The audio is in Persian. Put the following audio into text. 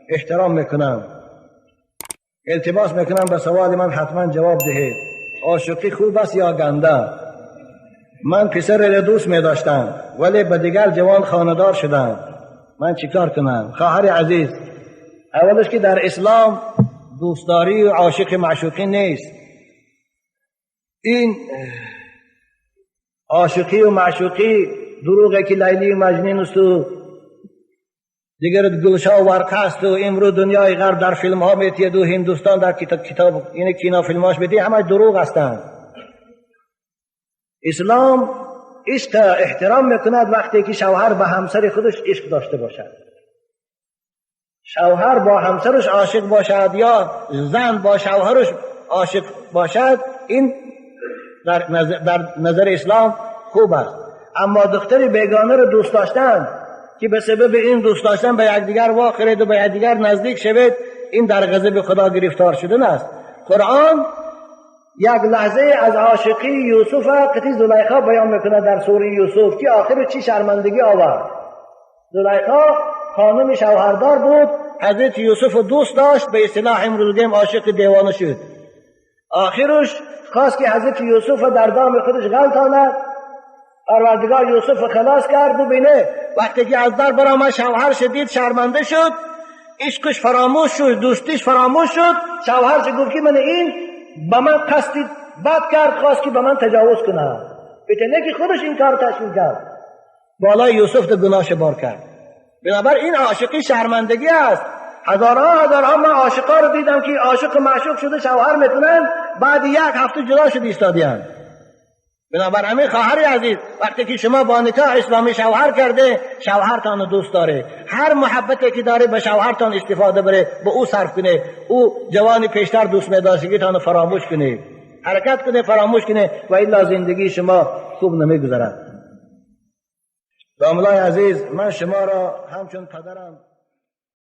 احترام میکنم. التماس میکنم به سوال من حتما جواب دهید. عاشقی خوب است یا گنده؟ من پسر را دوست می‌داشتم ولی به دیگر جوان خانه‌دار شدم. من چیکار کنم؟ خواهر عزیز، اولش که در اسلام دوستداری و عاشق معشوقی نیست. این عاشقی و معشوقی دروغه که لیلی و مجنون است و دیگر گلشا و ورقه است و امروز دنیای غرب در فیلم ها میتید و هندوستان در کتاب یعنی کینا فیلماش میتید، همه دروغ هستند. اسلام عشق احترام میکند وقتی که شوهر به همسر خودش عشق داشته باشد. شوهر با همسرش عاشق باشد یا زن با شوهرش عاشق باشد، این در نظر اسلام خوب است. اما دختر بیگانه رو دوست داشتن که به سبب این دوست داشتن به یکدیگر واخرید و به یکدیگر نزدیک شوید، این در غضب خدا گرفتار شدن است. قرآن یک لحظه از عاشقی یوسف قصه زلیخا بیان میکنه در سوره یوسف که آخر چی شرمندگی آورد. زلیخا خانم شوهردار بود، حضرت یوسف دوست داشت، به اصطلاح امروز گیم عاشق دیوانه شد. آخرش خواست که حضرت یوسف در دام خودش غلطاند، پروردگار یوسف خلاص کرد. ببینه وقتی که از در برآمد شوهر شدید شرمنده شد، عشقش فراموش شد، دوستیش فراموش شد. شوهرش گفت که من این به من قصد بد کرد، خواست که به من تجاوز کنه، بتونه که خودش این کار تشکیل کرد، بالای یوسف ده گناهش بار کرد. بنابر این عاشقی شرمندگی است. هزارها من عاشقا رو دیدم که عاشق معشوق شده شوهر میتونن بعد یک هفته جدا شد ایستادیان. بنابر همین خواهر عزیز، وقتی که شما با نکاح اسلامی شوهر کرده، شوهرتان دوست داره، هر محبتی که داره به شوهرتان استفاده بره، به او صرف کنه، او جوانی پیشتر دوست می‌داشتگیتان فراموش کنه، حرکت کنه فراموش کنه، و الا زندگی شما خوب نمیگذرد. داملای عزیز، من شما را همچون پدرم